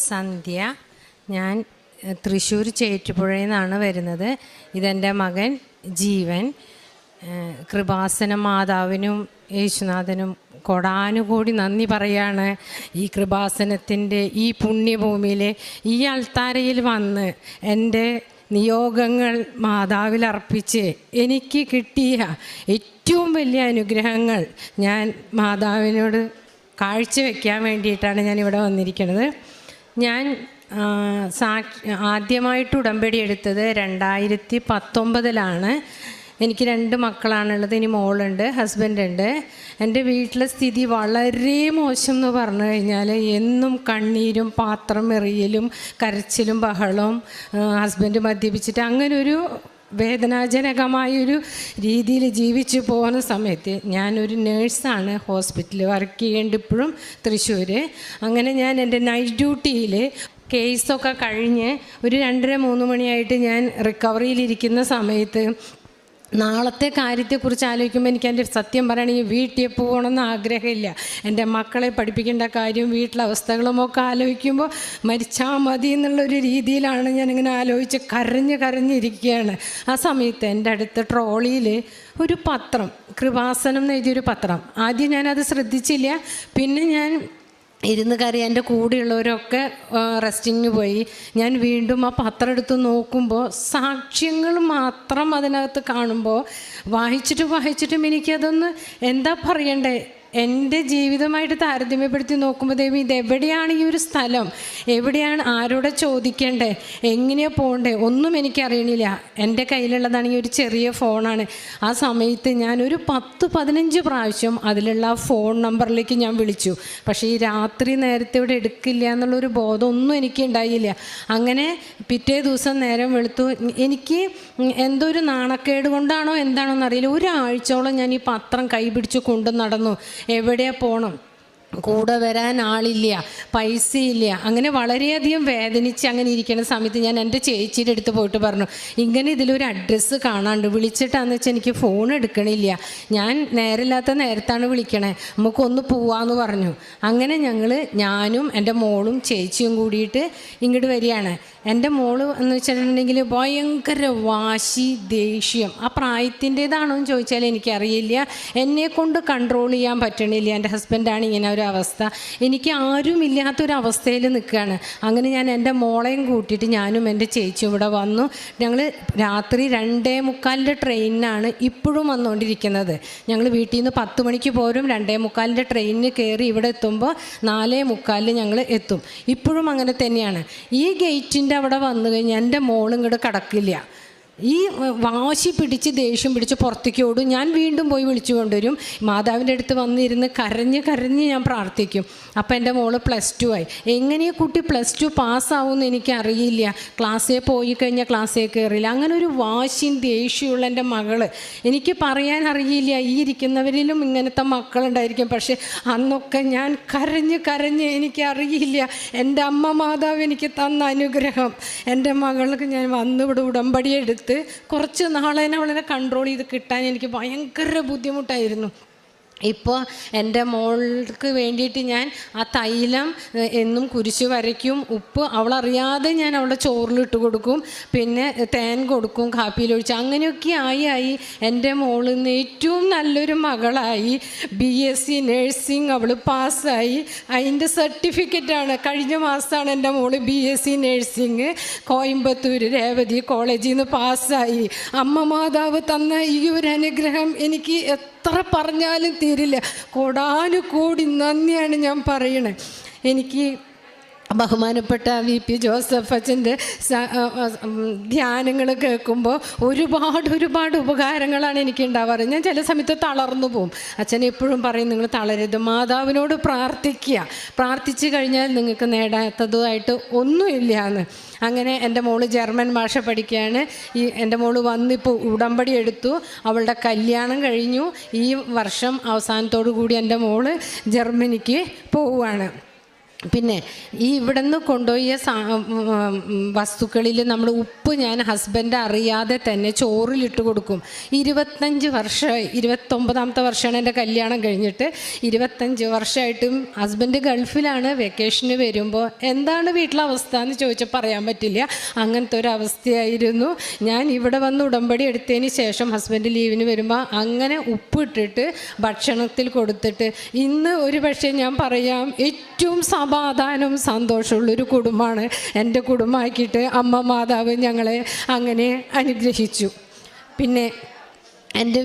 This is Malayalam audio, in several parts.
സന്ധ്യ. ഞാൻ തൃശ്ശൂർ ചേറ്റുപുഴയിൽ നിന്നാണ് വരുന്നത്. ഇതെൻ്റെ മകൻ ജീവൻ. കൃപാസന മാതാവിനും യേശുനാഥനും കൊടാനുകൂടി നന്ദി പറയാണ്. ഈ കൃപാസനത്തിൻ്റെ ഈ പുണ്യഭൂമിയിൽ ഈ അൾത്താരയിൽ വന്ന് എൻ്റെ നിയോഗങ്ങൾ മാതാവിൽ അർപ്പിച്ച് എനിക്ക് കിട്ടിയ ഏറ്റവും വലിയ അനുഗ്രഹങ്ങൾ ഞാൻ മാതാവിനോട് കാഴ്ചവെക്കാൻ വേണ്ടിയിട്ടാണ് ഞാൻ ഇവിടെ വന്നിരിക്കുന്നത്. ഞാൻ ആദ്യമായിട്ട് ഉടമ്പടി എടുത്തത് 2019 എനിക്ക് 2 മക്കളാണുള്ളത്. ഇനി മോളുണ്ട്, ഹസ്ബൻഡുണ്ട്. എൻ്റെ വീട്ടിലെ സ്ഥിതി വളരെ മോശം എന്ന് പറഞ്ഞു കഴിഞ്ഞാൽ എന്നും കണ്ണീരും പാത്രം എറിയലും കരച്ചിലും ബഹളവും, ഹസ്ബൻഡ് മദ്യപിച്ചിട്ട് അങ്ങനൊരു വേദനാജനകമായൊരു രീതിയിൽ ജീവിച്ചു പോകുന്ന സമയത്ത് ഞാനൊരു നേഴ്സാണ്, ഹോസ്പിറ്റലിൽ വർക്ക് ചെയ്യേണ്ട ഇപ്പോഴും തൃശ്ശൂർ. അങ്ങനെ ഞാൻ എൻ്റെ നൈറ്റ് ഡ്യൂട്ടിയിൽ കേസൊക്കെ കഴിഞ്ഞ് ഒരു 2:30-3 മണിയായിട്ട് ഞാൻ റിക്കവറിയിലിരിക്കുന്ന സമയത്ത് നാളത്തെ കാര്യത്തെക്കുറിച്ച് ആലോചിക്കുമ്പോൾ എനിക്ക് എൻ്റെ സത്യം പറയുകയാണെങ്കിൽ വീട്ടിൽ പോകണമെന്ന് ആഗ്രഹമില്ല. എൻ്റെ മക്കളെ പഠിപ്പിക്കേണ്ട കാര്യം വീട്ടിലെ അവസ്ഥകളുമൊക്കെ ആലോചിക്കുമ്പോൾ മരിച്ചാൽ മതി എന്നുള്ളൊരു രീതിയിലാണ് ഞാനിങ്ങനെ ആലോചിച്ച് കരഞ്ഞിരിക്കുകയാണ്. ആ സമയത്ത് എൻ്റെ അടുത്ത് ട്രോളിയിൽ ഒരു പത്രം, കൃപാസനം എന്ന് എഴുതിയൊരു പത്രം. ആദ്യം ഞാനത് ശ്രദ്ധിച്ചില്ല. പിന്നെ ഞാൻ ഇരുന്ന് കരയാൻ എൻ്റെ കൂടെയുള്ളവരൊക്കെ റെസ്റ്റിങ്ങിന് പോയി. ഞാൻ വീണ്ടും ആ പത്രം എടുത്ത് നോക്കുമ്പോൾ സാക്ഷ്യങ്ങൾ മാത്രം അതിനകത്ത് കാണുമ്പോൾ വായിച്ചിട്ടും എനിക്കതൊന്ന് എന്താ പറയണ്ടേ, എൻ്റെ ജീവിതമായിട്ട് താരതമ്യപ്പെടുത്തി നോക്കുമ്പോൾ ദൈവം ഇതെവിടെയാണ് ഈ ഒരു സ്ഥലം, എവിടെയാണ്, ആരോടെ ചോദിക്കേണ്ടേ, എങ്ങനെയാണ് പോകണ്ടേ, ഒന്നും എനിക്കറിയണില്ല. എൻ്റെ കയ്യിലുള്ളതാണെങ്കിൽ ഒരു ചെറിയ ഫോണാണ്. ആ സമയത്ത് ഞാനൊരു 10-15 പ്രാവശ്യം അതിലുള്ള ആ ഫോൺ നമ്പറിലേക്ക് ഞാൻ വിളിച്ചു. പക്ഷേ ഈ രാത്രി നേരത്തെ ഇവിടെ എടുക്കില്ല എന്നുള്ളൊരു ബോധമൊന്നും എനിക്ക് ഉണ്ടായില്ല. അങ്ങനെ പിറ്റേ ദിവസം നേരം വെളുത്തു. എനിക്ക് എന്തോ ഒരു നാണക്കേട് കൊണ്ടാണോ എന്താണോ എന്നറിയില്ല, ഒരാഴ്ചയോളം ഞാൻ ഈ പത്രം കൈ പിടിച്ച് കൊണ്ടു നടന്നു. എവിടെയാ പോകണം, കൂടെ വരാൻ ആളില്ല, പൈസയില്ല. അങ്ങനെ വളരെയധികം വേദനിച്ച് അങ്ങനെ ഇരിക്കുന്ന സമയത്ത് ഞാൻ എൻ്റെ ചേച്ചിയുടെ അടുത്ത് പോയിട്ട് പറഞ്ഞു, ഇങ്ങനെ ഇതിലൊരു അഡ്രസ്സ് കാണാണ്ട്, വിളിച്ചിട്ടാന്ന് വെച്ചാൽ എനിക്ക് ഫോൺ എടുക്കണില്ല, ഞാൻ നേരമില്ലാത്ത നേരത്താണ് വിളിക്കണേ, നമുക്കൊന്ന് പോവാന്ന് പറഞ്ഞു. അങ്ങനെ ഞാനും എൻ്റെ മോളും ചേച്ചിയും കൂടിയിട്ട് ഇങ്ങോട്ട് വരികയാണ്. എൻ്റെ മോള് എന്ന് വെച്ചിട്ടുണ്ടെങ്കിൽ ഭയങ്കര വാശി, ദേഷ്യം. ആ പ്രായത്തിൻ്റേതാണോ എന്ന് ചോദിച്ചാൽ എനിക്കറിയില്ല. എന്നെക്കൊണ്ട് കൺട്രോൾ ചെയ്യാൻ പറ്റണില്ല. എൻ്റെ ഹസ്ബൻഡാണ് ഇങ്ങനെ ഒരു അവസ്ഥ. എനിക്ക് ആരുമില്ലാത്തൊരവസ്ഥയിൽ നിൽക്കുകയാണ്. അങ്ങനെ ഞാൻ എൻ്റെ മോളെയും കൂട്ടിയിട്ട് ഞാനും എൻ്റെ ചേച്ചിയും ഇവിടെ വന്നു. ഞങ്ങൾ രാത്രി 2:45 ട്രെയിനിനാണ് ഇപ്പോഴും വന്നുകൊണ്ടിരിക്കുന്നത്. ഞങ്ങൾ വീട്ടിൽ നിന്ന് 10 മണിക്ക് പോരും, 2:45 ട്രെയിനിന് കയറി ഇവിടെ എത്തുമ്പോൾ 4:45 ഞങ്ങൾ എത്തും. ഇപ്പോഴും അങ്ങനെ തന്നെയാണ്. ഈ ഗേറ്റിൻ്റെ അവിടെ വന്നു കഴിഞ്ഞാൽ എൻ്റെ മോളും ഇങ്ങോട്ട് കിടക്കില്ല. ഈ വാശി പിടിച്ച് ദേഷ്യം പിടിച്ച് പുറത്തേക്ക് ഓടും. ഞാൻ വീണ്ടും പോയി വിളിച്ചു കൊണ്ടുവരും. മാതാവിൻ്റെ അടുത്ത് വന്നിരുന്ന് കരഞ്ഞ് ഞാൻ പ്രാർത്ഥിക്കും. അപ്പം എൻ്റെ മോള് +2 ആയി. എങ്ങനെയാണ് കുട്ടി +2 പാസ്സാവുമെന്ന് എനിക്കറിയില്ല. ക്ലാസ്സിൽ പോയി കഴിഞ്ഞാൽ ക്ലാസ്സിൽ കയറില്ല. അങ്ങനെ ഒരു വാശിയും ദേഷ്യമുള്ള എൻ്റെ മകള്. എനിക്ക് പറയാൻ അറിയില്ല, ഈ ഇരിക്കുന്നവരിലും ഇങ്ങനത്തെ മക്കളുണ്ടായിരിക്കും. പക്ഷേ അന്നൊക്കെ ഞാൻ കരഞ്ഞ് എനിക്കറിയില്ല. എൻ്റെ അമ്മ മാതാവ് എനിക്ക് തന്ന അനുഗ്രഹം. എൻ്റെ മകൾക്ക് ഞാൻ വന്നിവിടെ ഉടമ്പടി എടുത്ത് കുറച്ച് നാളെ അവളെ കൺട്രോൾ ചെയ്ത് കിട്ടാൻ എനിക്ക് ഭയങ്കര ബുദ്ധിമുട്ടായിരുന്നു. ഇപ്പോൾ എൻ്റെ മോൾക്ക് വേണ്ടിയിട്ട് ഞാൻ ആ തൈലം എന്നും കുരിശ് വരയ്ക്കും. ഉപ്പ് അവളറിയാതെ ഞാൻ അവളുടെ ചോറിലിട്ട് കൊടുക്കും. പിന്നെ തേൻ കൊടുക്കും, കാപ്പിയിലൊഴിച്ച്. അങ്ങനെയൊക്കെ ആയി എൻ്റെ മോളിൽ നിന്ന് ഏറ്റവും നല്ലൊരു മകളായി. BSc നഴ്സിംഗ് അവൾ പാസ്സായി. അതിൻ്റെ സർട്ടിഫിക്കറ്റാണ് കഴിഞ്ഞ മാസമാണ് എൻ്റെ മോള് BSc നഴ്സിംഗ് കോയമ്പത്തൂർ രേവതി കോളേജിൽ നിന്ന് പാസ്സായി. അമ്മ മാതാവ് തന്ന ഈ ഒരു അനുഗ്രഹം എനിക്ക് എത്ര പറഞ്ഞാലും തീരില്ല. കോടാനുകൂടി നന്ദിയാണ് ഞാൻ പറയണേ. എനിക്ക് ബഹുമാനപ്പെട്ട VP ജോസഫ് അച്ഛൻ്റെ ധ്യാനങ്ങൾ കേൾക്കുമ്പോൾ ഒരുപാട് ഉപകാരങ്ങളാണ് എനിക്ക് ഉണ്ടാവാറ്. ഞാൻ ചില സമയത്ത് തളർന്നു പോകും. അച്ഛൻ എപ്പോഴും പറയും, നിങ്ങൾ തളരരുത്, മാതാവിനോട് പ്രാർത്ഥിച്ചു കഴിഞ്ഞാൽ നിങ്ങൾക്ക് നേടാത്തതുമായിട്ട് ഒന്നുമില്ല എന്ന്. അങ്ങനെ എൻ്റെ മോള് ജർമ്മൻ ഭാഷ പഠിക്കുകയാണ്. എൻ്റെ മോള് വന്നിപ്പോൾ ഉടമ്പടി എടുത്തു. അവളുടെ കല്യാണം കഴിഞ്ഞു. ഈ വർഷം അവസാനത്തോടു കൂടി എൻ്റെ മോള് ജർമ്മനിക്ക് പോവുകയാണ്. പിന്നെ ഈ ഇവിടെ നിന്ന് കൊണ്ടുപോയ വസ്തുക്കളിൽ നമ്മൾ ഉപ്പ് ഞാൻ ഹസ്ബൻഡ് അറിയാതെ തന്നെ ചോറിലിട്ട് കൊടുക്കും. 25 വർഷമായി, 29ാമത്തെ വർഷമാണ് എൻ്റെ കല്യാണം കഴിഞ്ഞിട്ട്. 25 വർഷമായിട്ടും ഹസ്ബൻഡ് ഗൾഫിലാണ്. വെക്കേഷന് വരുമ്പോൾ എന്താണ് വീട്ടിലെ അവസ്ഥ എന്ന് ചോദിച്ചാൽ പറയാൻ പറ്റില്ല. അങ്ങനത്തെ ഒരു അവസ്ഥയായിരുന്നു. ഞാൻ ഇവിടെ വന്ന് ഉടമ്പടി എടുത്തതിന് ശേഷം ഹസ്ബൻഡ് ലീവിന് വരുമ്പോൾ അങ്ങനെ ഉപ്പ് ഇട്ടിട്ട് ഭക്ഷണത്തിൽ കൊടുത്തിട്ട് ഇന്ന് ഒരു പക്ഷേ ഞാൻ പറയാം ഏറ്റവും സമാധാനവും സന്തോഷമുള്ളൊരു കുടുംബമാണ് എൻ്റെ കുടുംബമാക്കിയിട്ട് അമ്മ മാതാവ് ഞങ്ങളെ അങ്ങനെ അനുഗ്രഹിച്ചു. പിന്നെ എൻ്റെ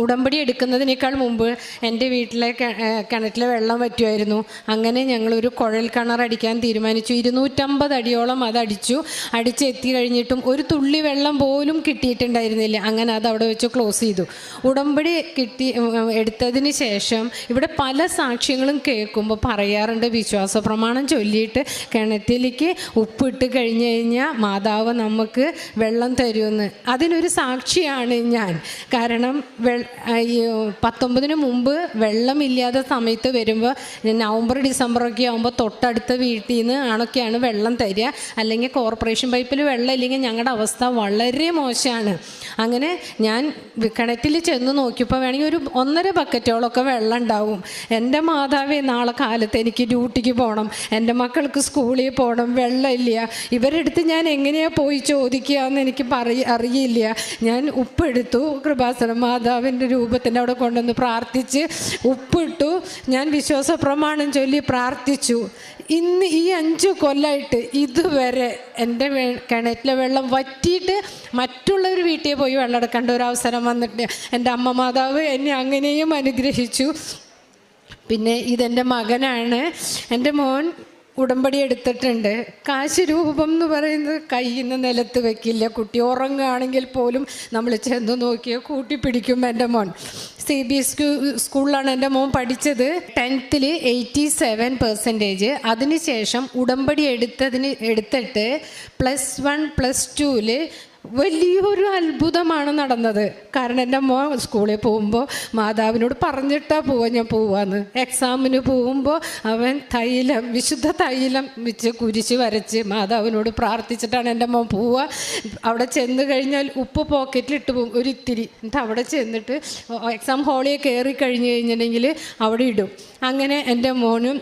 ഉടമ്പടി എടുക്കുന്നതിനേക്കാൾ മുമ്പ് എൻ്റെ വീട്ടിലെ കിണറ്റിലെ വെള്ളം വറ്റുമായിരുന്നു. അങ്ങനെ ഞങ്ങളൊരു കുഴൽ കിണർ അടിക്കാൻ തീരുമാനിച്ചു. 250 അടിയോളം അതടിച്ചു. അടിച്ചെത്തി കഴിഞ്ഞിട്ടും ഒരു തുള്ളി വെള്ളം പോലും കിട്ടിയിട്ടുണ്ടായിരുന്നില്ല. അങ്ങനെ അത് അവിടെ വെച്ച് ക്ലോസ് ചെയ്തു. ഉടമ്പടി എടുത്തതിന് ശേഷം ഇവിടെ പല സാക്ഷ്യങ്ങളും കേൾക്കുമ്പോൾ പറയാറുണ്ട്, വിശ്വാസ പ്രമാണം ചൊല്ലിയിട്ട് കിണറ്റിലേക്ക് ഉപ്പിട്ട് കഴിഞ്ഞ് കഴിഞ്ഞാൽ മാതാവ് നമുക്ക് വെള്ളം തരുമെന്ന്. അതിനൊരു സാക്ഷിയാണ് ഞാൻ. കാരണം 19 മുമ്പ് വെള്ളമില്ലാത്ത സമയത്ത് വരുമ്പോൾ നവംബർ ഡിസംബറൊക്കെ ആകുമ്പോൾ തൊട്ടടുത്ത വീട്ടിൽ നിന്ന് ആണൊക്കെയാണ് വെള്ളം തരിക. അല്ലെങ്കിൽ കോർപ്പറേഷൻ പൈപ്പിൽ വെള്ളം ഇല്ലെങ്കിൽ ഞങ്ങളുടെ അവസ്ഥ വളരെ മോശമാണ്. അങ്ങനെ ഞാൻ കിണറ്റിൽ ചെന്ന് നോക്കിയപ്പോൾ വേണമെങ്കിൽ ഒരു 1.5 ബക്കറ്റോളമൊക്കെ വെള്ളം ഉണ്ടാവും. എൻ്റെ മാതാവേ, നാളെ കാലത്ത് എനിക്ക് ഡ്യൂട്ടിക്ക് പോകണം, എൻ്റെ മക്കൾക്ക് സ്കൂളിൽ പോകണം, വെള്ളമില്ല. ഇവരെടുത്ത് ഞാൻ എങ്ങനെയാണ് പോയി ചോദിക്കുക എന്ന് എനിക്ക് അറിയില്ല. ഞാൻ ഉപ്പെടുത്തു, കൃപാസനം മാതാവിൻ്റെ രൂപത്തിൻ്റെ അവിടെ കൊണ്ടുവന്ന് പ്രാർത്ഥിച്ച് ഉപ്പിട്ടു. ഞാൻ വിശ്വാസ പ്രമാണം ചൊല്ലി പ്രാർത്ഥിച്ചു. ഇന്ന് ഈ 5 കൊല്ലമായിട്ട് ഇതുവരെ എൻ്റെ കിണറ്റിലെ വെള്ളം വറ്റിയിട്ട് മറ്റുള്ളവർ വീട്ടിൽ പോയി വെള്ളം എടുക്കേണ്ട ഒരു അവസരം വന്നിട്ട് എൻ്റെ അമ്മ മാതാവ് എന്നെ അങ്ങനെയും അനുഗ്രഹിച്ചു. പിന്നെ ഇതെൻ്റെ മകനാണ്. എൻ്റെ മോൻ ഉടമ്പടി എടുത്തിട്ടുണ്ട്. കാശ് രൂപം എന്ന് പറയുന്നത് കയ്യിൽ നിന്ന് നിലത്ത് വെക്കില്ല. കുട്ടി ഉറങ്ങുകയാണെങ്കിൽ പോലും നമ്മൾ ചെന്ന് നോക്കിയാൽ കൂട്ടിപ്പിടിക്കും. എൻ്റെ മോൻ CBSE സ്കൂളിലാണ് എൻ്റെ മോൻ പഠിച്ചത്. 10th 87%. അതിനുശേഷം ഉടമ്പടി എടുത്തിട്ട് +1 +2 വലിയൊരു അത്ഭുതമാണ് നടന്നത്. കാരണം എൻ്റെ മോൻ സ്കൂളിൽ പോകുമ്പോൾ മാതാവിനോട് പറഞ്ഞിട്ടാണ് ഞാൻ പോവാന്ന്. എക്സാമിന് പോകുമ്പോൾ അവൻ വിശുദ്ധ തൈലം വെച്ച് കുരിശ് വരച്ച് മാതാവിനോട് പ്രാർത്ഥിച്ചിട്ടാണ് എൻ്റെ മോൻ പോവുക. അവിടെ ചെന്ന് കഴിഞ്ഞാൽ ഉപ്പ് പോക്കറ്റിലിട്ട് പോകും ഒരിത്തിരി. എന്നിട്ട് അവിടെ ചെന്നിട്ട് എക്സാം ഹാളിൽ കയറി കഴിഞ്ഞ് കഴിഞ്ഞിട്ടുണ്ടെങ്കിൽ അവിടെ ഇടും. അങ്ങനെ എൻ്റെ മോനും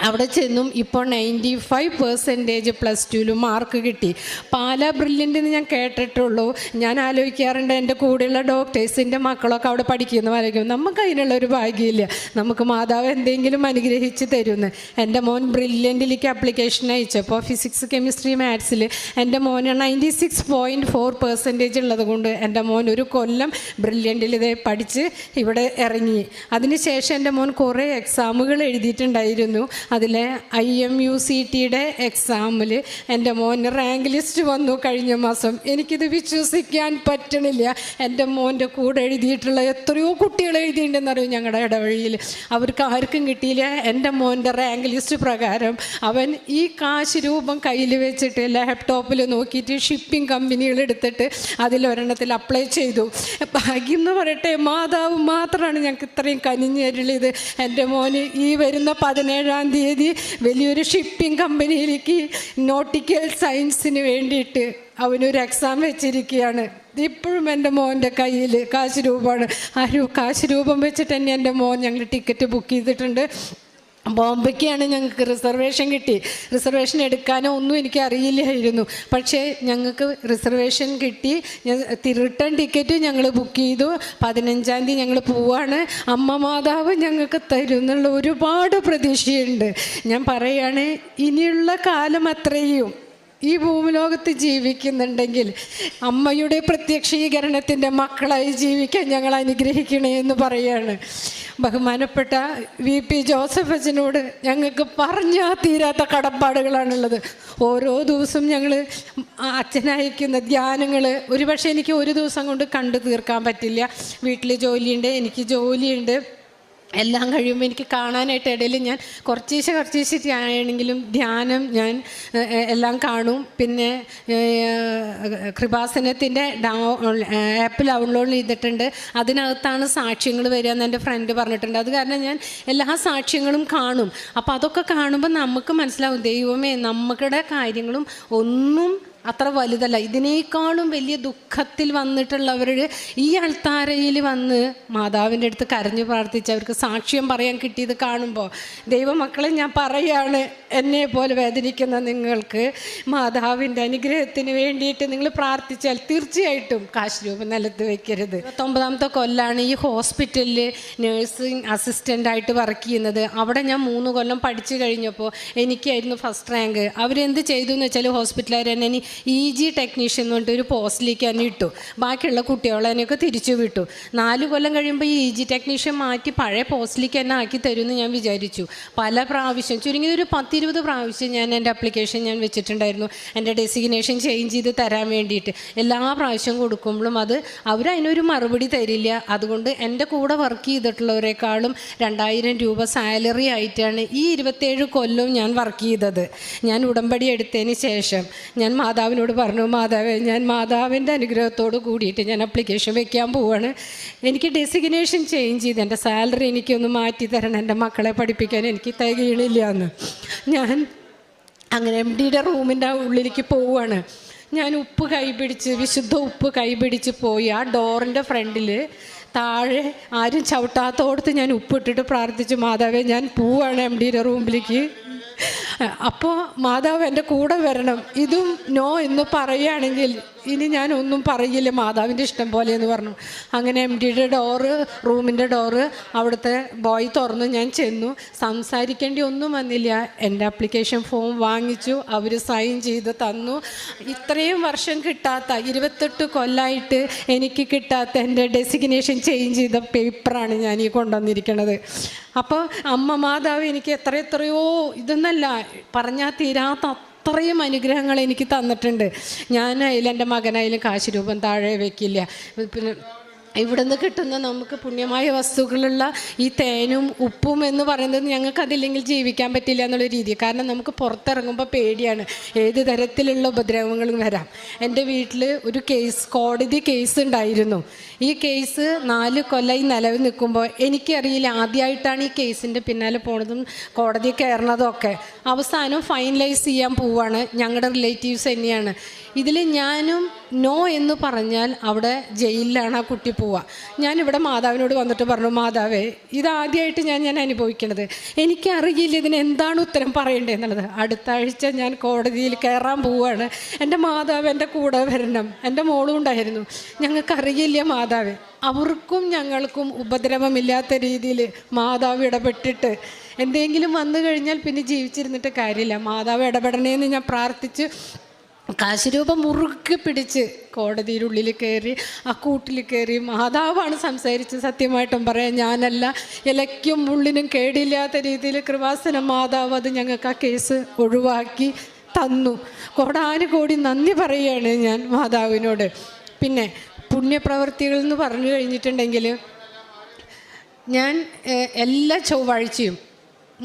അവിടെ ചെന്നും ഇപ്പോൾ 95% +2 മാർക്ക് കിട്ടി. പാലാ ബ്രില്യൻ്റ് എന്ന് ഞാൻ കേട്ടിട്ടുള്ളൂ. ഞാൻ ആലോചിക്കാറുണ്ട് എൻ്റെ കൂടെയുള്ള ഡോക്ടേഴ്സിൻ്റെ മക്കളൊക്കെ അവിടെ പഠിക്കുന്നു. ആലോചിക്കും നമുക്ക് അതിനുള്ളൊരു ഭാഗ്യമില്ല, നമുക്ക് മാതാവ് എന്തെങ്കിലും അനുഗ്രഹിച്ച് തരുമെന്ന്. എൻ്റെ മോൻ ബ്രില്യൻറ്റിലേക്ക് അപ്ലിക്കേഷൻ അയച്ചപ്പോൾ ഫിസിക്സ് കെമിസ്ട്രി മാത്സിൽ എൻ്റെ മോന് 96.4% ഉള്ളത് കൊണ്ട് എൻ്റെ മോൻ ഒരു കൊല്ലം ബ്രില്യൻറ്റിൽ ഇതേ പഠിച്ച് ഇവിടെ ഇറങ്ങി. അതിനുശേഷം എൻ്റെ മോൻ കുറേ എക്സാമുകൾ എഴുതിയിട്ടുണ്ടായിരുന്നു. അതിൽ IMUCTയുടെ എക്സാമിൽ എൻ്റെ മോന് റാങ്ക് ലിസ്റ്റ് വന്നു കഴിഞ്ഞ മാസം. എനിക്കിത് വിശ്വസിക്കാൻ പറ്റണില്ല. എൻ്റെ മോൻ്റെ കൂടെ എഴുതിയിട്ടുള്ള എത്രയോ കുട്ടികൾ എഴുതിയിട്ടുണ്ടെന്നറിയും ഞങ്ങളുടെ ഇടവഴിയിൽ. അവർക്ക് ആർക്കും കിട്ടിയില്ല. എൻ്റെ മോൻ്റെ റാങ്ക് ലിസ്റ്റ് പ്രകാരം അവൻ ഈ കാശ് രൂപം കയ്യിൽ വെച്ചിട്ട് ലാപ്ടോപ്പിൽ നോക്കിയിട്ട് ഷിപ്പിംഗ് കമ്പനികൾ എടുത്തിട്ട് അതിലൊരെണ്ണത്തിൽ അപ്ലൈ ചെയ്തു. ഭാഗ്യം എന്ന് പറയട്ടെ, മാതാവ് മാത്രമാണ് ഞങ്ങൾക്ക് ഇത്രയും കനിഞ്ഞരുളിയത്. എൻ്റെ മോന് ഈ വരുന്ന 17-ാം തീയതി വലിയൊരു ഷിപ്പിംഗ് കമ്പനിയിലേക്ക് നോട്ടിക്കൽ സയൻസിന് വേണ്ടിയിട്ട് അവനൊരു എക്സാം വെച്ചിരിക്കുകയാണ്. ഇപ്പോഴും എൻ്റെ മോൻ്റെ കയ്യിൽ കാശ് രൂപമാണ്. കാശ് രൂപം വെച്ചിട്ട് തന്നെ എൻ്റെ മോൻ ഞങ്ങൾ ടിക്കറ്റ് ബുക്ക് ചെയ്തിട്ടുണ്ട്. ബോംബെക്കാണ് ഞങ്ങൾക്ക് റിസർവേഷൻ കിട്ടി. റിസർവേഷൻ എടുക്കാനോ ഒന്നും എനിക്ക് അറിയില്ലായിരുന്നു. പക്ഷേ ഞങ്ങൾക്ക് റിസർവേഷൻ കിട്ടി. റിട്ടേൺ ടിക്കറ്റ് ഞങ്ങൾ ബുക്ക് ചെയ്തു. 15-ാം തീയതി ഞങ്ങൾ പോവാണ്. അമ്മ മാതാവ് ഞങ്ങൾക്ക് തരും എന്നുള്ള ഒരുപാട് പ്രതീക്ഷയുണ്ട്. ഞാൻ പറയുകയാണ്, ഇനിയുള്ള കാലം അത്രയും ഈ ഭൂമിലോകത്ത് ജീവിക്കുന്നുണ്ടെങ്കിൽ അമ്മയുടെ പ്രത്യക്ഷീകരണത്തിൻ്റെ മക്കളായി ജീവിക്കാൻ ഞങ്ങൾ അനുഗ്രഹിക്കണേ എന്ന് പറയാണ്. ബഹുമാനപ്പെട്ട VP ജോസഫ് അച്ഛനോട് ഞങ്ങൾക്ക് പറഞ്ഞാൽ തീരാത്ത കടപ്പാടുകളാണുള്ളത്. ഓരോ ദിവസവും ഞങ്ങൾ അച്ഛനയക്കുന്ന ധ്യാനങ്ങൾ ഒരുപക്ഷെ എനിക്ക് ഒരു ദിവസം കൊണ്ട് കണ്ടു തീർക്കാൻ പറ്റില്ല. വീട്ടിൽ ജോലിയുണ്ട്, എനിക്ക് ജോലിയുണ്ട്. എല്ലാം കഴിയുമ്പോൾ എനിക്ക് കാണാനായിട്ട് ഇടയിൽ ഞാൻ കുറച്ചേശ്ശെ ആണെങ്കിലും ധ്യാനം ഞാൻ എല്ലാം കാണും. പിന്നെ കൃപാസനത്തിൻ്റെ ആപ്പ് ഡൗൺലോഡ് ചെയ്തിട്ടുണ്ട്. അതിനകത്താണ് സാക്ഷ്യങ്ങൾ വരിക എന്ന് എൻ്റെ ഫ്രണ്ട് പറഞ്ഞിട്ടുണ്ട്. അത് കാരണം ഞാൻ എല്ലാ സാക്ഷ്യങ്ങളും കാണും. അപ്പോൾ അതൊക്കെ കാണുമ്പോൾ നമുക്ക് മനസ്സിലാവും, ദൈവമേ നമ്മുടെ കാര്യങ്ങളും ഒന്നും അത്ര വലുതല്ല. ഇതിനേക്കാളും വലിയ ദുഃഖത്തിൽ വന്നിട്ടുള്ളവർ ഈ അൾത്താരയിൽ വന്ന് മാതാവിൻ്റെ അടുത്ത് കരഞ്ഞു പ്രാർത്ഥിച്ച് അവർക്ക് സാക്ഷ്യം പറയാൻ കിട്ടിയത് കാണുമ്പോൾ, ദൈവമക്കളെ ഞാൻ പറയാണ്, എന്നെ പോലെ വേദനിക്കുന്ന നിങ്ങൾക്ക് മാതാവിൻ്റെ അനുഗ്രഹത്തിന് വേണ്ടിയിട്ട് നിങ്ങൾ പ്രാർത്ഥിച്ചാൽ തീർച്ചയായിട്ടും കാശ് രൂപ നിലത്ത് വയ്ക്കരുത്. 19ാമത്തെ കൊല്ലാണ് ഈ ഹോസ്പിറ്റലിൽ നേഴ്സിംഗ് അസിസ്റ്റൻ്റായിട്ട് വർക്ക് ചെയ്യുന്നത്. അവിടെ ഞാൻ 3 കൊല്ലം പഠിച്ചു കഴിഞ്ഞപ്പോൾ എനിക്കായിരുന്നു ഫസ്റ്റ് റാങ്ക്. അവരെന്ത് ചെയ്തു എന്ന് വെച്ചാൽ ഹോസ്പിറ്റലുകാർ എന്നെ EG ടെക്നീഷ്യൻ എന്ന് പറഞ്ഞിട്ട് ഒരു പോസ്റ്റിലേക്ക് തന്നെ ഇട്ടു. ബാക്കിയുള്ള കുട്ടികളെ എന്നെയൊക്കെ തിരിച്ചു വിട്ടു. 4 കൊല്ലം കഴിയുമ്പോൾ ഈ EG ടെക്നീഷ്യൻ മാറ്റി പഴയ പോസ്റ്റിലേക്ക് തന്നെ ആക്കി തരുമെന്ന് ഞാൻ വിചാരിച്ചു. പല പ്രാവശ്യം, ചുരുങ്ങിയത് ഒരു 10-20 പ്രാവശ്യം ഞാൻ എൻ്റെ ആപ്ലിക്കേഷൻ ഞാൻ വെച്ചിട്ടുണ്ടായിരുന്നു, എൻ്റെ ഡെസിഗ്നേഷൻ ചേഞ്ച് ചെയ്ത് തരാൻ വേണ്ടിയിട്ട്. എല്ലാ പ്രാവശ്യം കൊടുക്കുമ്പോഴും അവരതിനൊരു മറുപടി തരില്ല. അതുകൊണ്ട് എൻ്റെ കൂടെ വർക്ക് ചെയ്തിട്ടുള്ളവരെക്കാളും 2000 രൂപ സാലറി ആയിട്ടാണ് ഈ 27 കൊല്ലവും ഞാൻ വർക്ക് ചെയ്തത്. ഞാൻ ഉടമ്പടി എടുത്തതിന് ശേഷം ഞാൻ മാതാവിനോട് പറഞ്ഞു, മാതാവേ, ഞാൻ മാതാവിൻ്റെ അനുഗ്രഹത്തോട് കൂടിയിട്ട് ഞാൻ ആപ്ലിക്കേഷൻ വെക്കാൻ പോവാണ്. എനിക്ക് ഡെസിഗ്നേഷൻ ചേഞ്ച് ചെയ്ത് എൻ്റെ സാലറി എനിക്കൊന്ന് മാറ്റി തരണം, എൻ്റെ മക്കളെ പഠിപ്പിക്കാൻ എനിക്ക് തികയണില്ല എന്ന്. ഞാൻ അങ്ങനെ MDയുടെ റൂമിൻ്റെ ഉള്ളിലേക്ക് പോവുകയാണ്. ഞാൻ ഉപ്പ് കൈപിടിച്ച്, വിശുദ്ധ ഉപ്പ് കൈപിടിച്ച് പോയി ആ ഡോറിൻ്റെ ഫ്രണ്ടിൽ താഴെ ആരും ചവിട്ടാത്തോടത്ത് ഞാൻ ഉപ്പിട്ടിട്ട് പ്രാർത്ഥിച്ചു, മാതാവേ ഞാൻ പോവാണ് MDയുടെ റൂമിലേക്ക്. അപ്പോൾ മാതാവ് എൻ്റെ കൂടെ വരണം. ഇതും നോ എന്ന് പറയുകയാണെങ്കിൽ ഇനി ഞാൻ ഒന്നും പറയില്ല, മാതാവിൻ്റെ ഇഷ്ടം പോലെ എന്ന് പറഞ്ഞു. അങ്ങനെ MDയുടെ റൂമിൻ്റെ ഡോറ് അവിടുത്തെ ബോയ് തുറന്നു. ഞാൻ ചെന്നു. സംസാരിക്കേണ്ടി ഒന്നും വന്നില്ല. എൻ്റെ ആപ്ലിക്കേഷൻ ഫോം വാങ്ങിച്ചു, അവർ സൈൻ ചെയ്ത് തന്നു. ഇത്രയും വർഷം കിട്ടാത്ത, 28 കൊല്ലമായിട്ട് എനിക്ക് കിട്ടാത്ത എൻ്റെ ഡെസിഗ്നേഷൻ ചേഞ്ച് ചെയ്ത പേപ്പറാണ് ഞാൻ ഈ കൊണ്ടുവന്നിരിക്കുന്നത്. അപ്പോൾ അമ്മ മാതാവ് എനിക്ക് എത്രയോ ഇതൊന്നല്ല പറഞ്ഞാൽ തീരാത്ത അത്രയും അനുഗ്രഹങ്ങൾ എനിക്ക് തന്നിട്ടുണ്ട്. ഞാനായാലും എൻ്റെ മകനായാലും കാശ് രൂപം താഴെ വയ്ക്കില്ല. പിന്നെ ഇവിടുന്ന് കിട്ടുന്ന നമുക്ക് പുണ്യമായ വസ്തുക്കളുള്ള ഈ തേനും ഉപ്പും എന്ന് പറയുന്നത് ഞങ്ങൾക്കതില്ലെങ്കിൽ ജീവിക്കാൻ പറ്റില്ല എന്നുള്ള രീതി. കാരണം നമുക്ക് പുറത്തിറങ്ങുമ്പോൾ പേടിയാണ്, ഏത് തരത്തിലുള്ള ഉപദ്രവങ്ങളും വരാം. എൻ്റെ വീട്ടിൽ ഒരു കോടതി കേസ് ഉണ്ടായിരുന്നു. ഈ കേസ് 4 കൊല്ലമായി നിലവിൽ നിൽക്കുമ്പോൾ എനിക്കറിയില്ല, ആദ്യമായിട്ടാണ് ഈ കേസിൻ്റെ പിന്നാലെ പോണതും കോടതി കയറണതൊക്കെ. അവസാനം ഫൈനലൈസ് ചെയ്യാൻ പോവാണ്. ഞങ്ങളുടെ റിലേറ്റീവ്സ് തന്നെയാണ്. ഇതിൽ ഞാനും നോ എന്ന് പറഞ്ഞാൽ അവിടെ ജയിലിലാണ് ആ കുട്ടി പോവുക. ഞാനിവിടെ മാതാവിനോട് വന്നിട്ട് പറഞ്ഞു, മാതാവേ, ഇതാദ്യമായിട്ട് ഞാൻ അനുഭവിക്കണത്, എനിക്കറിയില്ല ഇതിന് എന്താണ് ഉത്തരം പറയേണ്ടത് എന്നുള്ളത്. അടുത്ത ആഴ്ച ഞാൻ കോടതിയിൽ കയറാൻ പോവുകയാണ്. എൻ്റെ മാതാവ് എൻ്റെ കൂടെ വരണം. എൻ്റെ മോളും ഉണ്ടായിരുന്നു. ഞങ്ങൾക്കറിയില്ല മാതാവേ. അവർക്കും ഞങ്ങൾക്കും ഉപദ്രവമില്ലാത്ത രീതിയിൽ മാതാവ് ഇടപെട്ടിട്ട് എന്തെങ്കിലും വന്നു കഴിഞ്ഞാൽ പിന്നെ ജീവിച്ചിരുന്നിട്ട് കാര്യമില്ല. മാതാവ് ഇടപെടണേന്ന് ഞാൻ പ്രാർത്ഥിച്ച് കാശ് രൂപം മുറുക്കി പിടിച്ച് കോടതിയിലുള്ളിൽ കയറി, ആ കൂട്ടിൽ കയറി. മാതാവാണ് സംസാരിച്ച്, സത്യമായിട്ടും പറയാം, ഞാനല്ല. ഇലയ്ക്കും മുള്ളിനും കേടില്ലാത്ത രീതിയിൽ കൃപാസന മാതാവ് അത് ഞങ്ങൾക്ക് ആ കേസ് ഒഴിവാക്കി തന്നു. കോടാനുകോടി നന്ദി പറയുകയാണ് ഞാൻ മാതാവിനോട്. പിന്നെ പുണ്യപ്രവൃത്തികൾ എന്ന് പറഞ്ഞു കഴിഞ്ഞിട്ടുണ്ടെങ്കിൽ ഞാൻ എല്ലാ ചൊവ്വാഴ്ചയും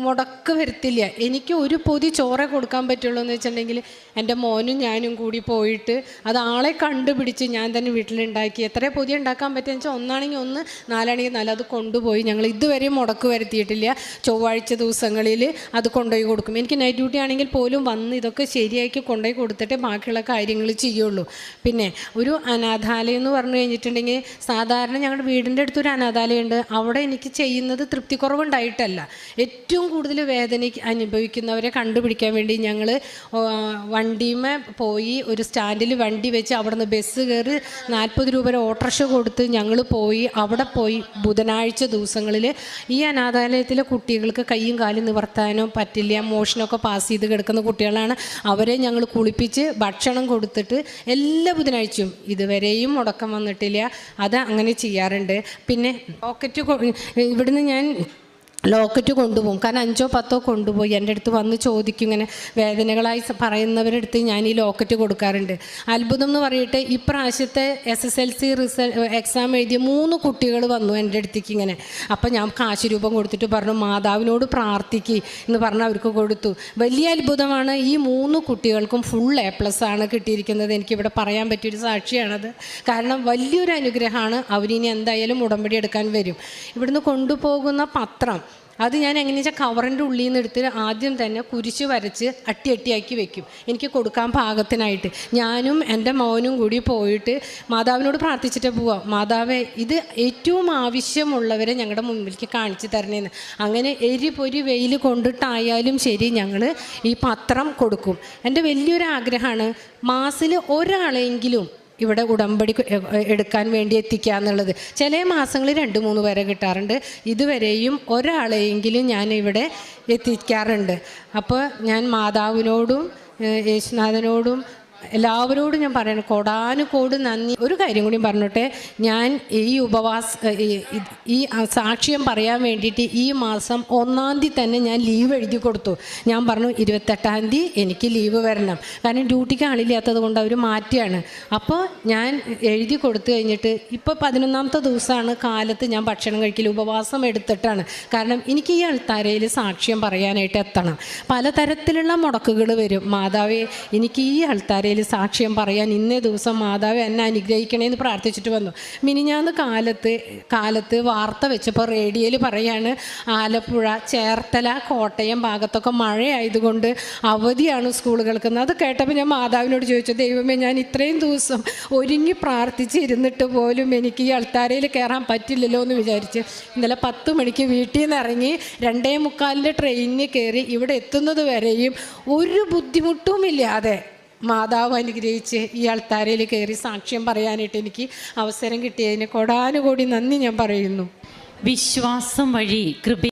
മുടക്ക് വരുത്തില്ല. എനിക്ക് ഒരു പൊതി ചോറേ കൊടുക്കാൻ പറ്റുള്ളൂ എന്ന് വെച്ചിട്ടുണ്ടെങ്കിൽ എൻ്റെ മോനും ഞാനും കൂടി പോയിട്ട് അത് ആളെ കണ്ടുപിടിച്ച് ഞാൻ തന്നെ വീട്ടിലുണ്ടാക്കി. എത്ര പൊതി ഉണ്ടാക്കാൻ പറ്റുക വെച്ചാൽ 1 ആണെങ്കിൽ 1, 4 ആണെങ്കിൽ 4 അത് കൊണ്ടുപോയി. ഞങ്ങൾ ഇതുവരെ മുടക്ക് വരുത്തിയിട്ടില്ല. ചൊവ്വാഴ്ച ദിവസങ്ങളിൽ അത് കൊണ്ടുപോയി കൊടുക്കും. എനിക്ക് നൈറ്റ് ഡ്യൂട്ടി ആണെങ്കിൽ പോലും വന്ന് ഇതൊക്കെ ശരിയാക്കി കൊണ്ടുപോയി കൊടുത്തിട്ടേ ബാക്കിയുള്ള കാര്യങ്ങൾ ചെയ്യുള്ളൂ. പിന്നെ ഒരു അനാഥാലയം എന്ന് പറഞ്ഞു കഴിഞ്ഞിട്ടുണ്ടെങ്കിൽ, സാധാരണ ഞങ്ങളുടെ വീടിൻ്റെ അടുത്തൊരു അനാഥാലയമുണ്ട്. അവിടെ എനിക്ക് ചെയ്യുന്നത് തൃപ്തിക്കുറവുണ്ടായിട്ടല്ല, ഏറ്റവും കൂടുതൽ വേദന അനുഭവിക്കുന്നവരെ കണ്ടുപിടിക്കാൻ വേണ്ടി ഞങ്ങൾ വണ്ടിമേ പോയി ഒരു സ്റ്റാൻഡിൽ വണ്ടി വെച്ച് അവിടെ നിന്ന് ബസ് കയറി 40 രൂപ ഓട്ടോറിക്ഷ കൊടുത്ത് ഞങ്ങൾ പോയി. അവിടെ പോയി ബുധനാഴ്ച ദിവസങ്ങളിൽ ഈ അനാഥാലയത്തിലെ കുട്ടികൾക്ക് കൈയും കാലും നിവർത്താനോ പറ്റില്ല, മോഷനമൊക്കെ പാസ് ചെയ്ത് കിടക്കുന്ന കുട്ടികളാണ്. അവരെ ഞങ്ങൾ കുളിപ്പിച്ച് ഭക്ഷണം കൊടുത്തിട്ട് എല്ലാ ബുധനാഴ്ചയും ഇതുവരെയും മുടക്കം വന്നിട്ടില്ല. അത് അങ്ങനെ ചെയ്യാറുണ്ട്. പിന്നെ പോക്കറ്റ് ഇവിടുന്ന് ഞാൻ ലോക്കറ്റ് കൊണ്ടുപോകും. കാരണം 5 or 10 കൊണ്ടുപോയി എൻ്റെ അടുത്ത് വന്ന് ചോദിക്കും. ഇങ്ങനെ വേദനകളായി പറയുന്നവരുടെ അടുത്ത് ഞാൻ ഈ ലോക്കറ്റ് കൊടുക്കാറുണ്ട്. അത്ഭുതം എന്ന് പറയട്ടെ, ഇപ്രാവശ്യത്തെ SSLC എക്സാം എഴുതിയ 3 കുട്ടികൾ വന്നു എൻ്റെ അടുത്തേക്ക് ഇങ്ങനെ. അപ്പം ഞാൻ കാശ് രൂപം കൊടുത്തിട്ട് പറഞ്ഞു മാതാവിനോട് പ്രാർത്ഥിക്ക് എന്ന് പറഞ്ഞ് അവർക്ക് കൊടുത്തു. വലിയ അത്ഭുതമാണ്. ഈ 3 കുട്ടികൾക്കും ഫുൾ A+ ആണ് കിട്ടിയിരിക്കുന്നത്. എനിക്കിവിടെ പറയാൻ പറ്റിയൊരു സാക്ഷിയാണത്. കാരണം വലിയൊരു അനുഗ്രഹമാണ്. അവരിനി എന്തായാലും ഉടമ്പടി എടുക്കാൻ വരും. ഇവിടുന്ന് കൊണ്ടുപോകുന്ന പത്രം അത് ഞാൻ എങ്ങനെയാ വെച്ചാൽ കവറിൻ്റെ ഉള്ളിൽ നിന്ന് എടുത്ത് ആദ്യം തന്നെ കുരിശ് വരച്ച് അട്ടിയാക്കി വെക്കും, എനിക്ക് കൊടുക്കാൻ പാകത്തിനായിട്ട്. ഞാനും എൻ്റെ മോനും കൂടി പോയിട്ട് മാതാവിനോട് പ്രാർത്ഥിച്ചിട്ട് പോവാം, മാതാവേ ഇത് ഏറ്റവും ആവശ്യമുള്ളവരെ ഞങ്ങളുടെ മുമ്പിലേക്ക് കാണിച്ചു തരണേന്ന്. അങ്ങനെ എരിപൊരി വെയിൽ കൊണ്ടിട്ടായാലും ശരി ഞങ്ങൾ ഈ പത്രം കൊടുക്കും. എൻ്റെ വലിയൊരു ആഗ്രഹമാണ് മാസത്തിൽ ഒരാളെങ്കിലും ഇവിടെ ഉടമ്പടി എടുക്കാൻ വേണ്ടി എത്തിക്കുക എന്നുള്ളത്. ചില മാസങ്ങളിൽ 2-3 പേരെ കിട്ടാറുണ്ട്. ഇതുവരെയും ഒരാളെയെങ്കിലും ഞാൻ ഇവിടെ എത്തിക്കാറുണ്ട്. അപ്പോൾ ഞാൻ മാതാവിനോടും യേശുനാഥനോടും എല്ലാവരോടും ഞാൻ പറയണം കോടാനുകോടി നന്ദി. ഒരു കാര്യം കൂടി പറഞ്ഞോട്ടെ, ഞാൻ ഈ സാക്ഷ്യം പറയാൻ വേണ്ടിയിട്ട് ഈ മാസം 1-ാം തീയതി തന്നെ ഞാൻ ലീവ് എഴുതി കൊടുത്തു. ഞാൻ പറഞ്ഞു 28-ാം തീയതി എനിക്ക് ലീവ് വരണം, കാരണം ഡ്യൂട്ടിക്ക് ആളില്ലാത്തത് കൊണ്ട് അവർ മാറ്റിയാണ്. അപ്പോൾ ഞാൻ എഴുതി കൊടുത്തു കഴിഞ്ഞിട്ട് ഇപ്പോൾ 11-ാമത്തെ ദിവസമാണ് കാലത്ത് ഞാൻ ഭക്ഷണം കഴിക്കൽ ഉപവാസം എടുത്തിട്ടാണ്. കാരണം എനിക്ക് ഈ അൾത്താരയിൽ സാക്ഷ്യം പറയാനായിട്ട് എത്തണം. പലതരത്തിലുള്ള മുടക്കുകൾ വരും. മാതാവേ എനിക്ക് ഈ അൾത്താരയിൽ സാക്ഷ്യം പറയാൻ ഇന്നേ ദിവസം മാതാവ് എന്നെ അനുഗ്രഹിക്കണേന്ന് പ്രാർത്ഥിച്ചിട്ട് വന്നു. മിനിഞ്ഞാന്ന് കാലത്ത് വാർത്ത വെച്ചപ്പോൾ റേഡിയോയിൽ പറയാണ് ആലപ്പുഴ, ചേർത്തല, കോട്ടയം ഭാഗത്തൊക്കെ മഴയായതുകൊണ്ട് അവധിയാണ് സ്കൂളുകൾക്ക്. അത് കേട്ടപ്പോൾ ഞാൻ മാതാവിനോട് ചോദിച്ചു, ദൈവമേ ഞാൻ ഇത്രയും ദിവസം ഒരുങ്ങി പ്രാർത്ഥിച്ചിരുന്നിട്ട് പോലും എനിക്ക് ഈ അൾത്താരയിൽ കയറാൻ പറ്റില്ലല്ലോ എന്ന് വിചാരിച്ച് ഇന്നലെ 10 മണിക്ക് വീട്ടിൽ നിന്ന് ഇറങ്ങി 2:45 ട്രെയിനിന് കയറി ഇവിടെ എത്തുന്നത് വരെയും ഒരു ബുദ്ധിമുട്ടുമില്ലാതെ മാതാവ് അനുഗ്രഹിച്ച് ഈ അൾത്താരയിൽ കയറി സാക്ഷ്യം പറയാനായിട്ട് എനിക്ക് അവസരം കിട്ടിയതിന് കോടാനുകോടി നന്ദി ഞാൻ പറയുന്നു. വിശ്വാസം വഴി കൃപ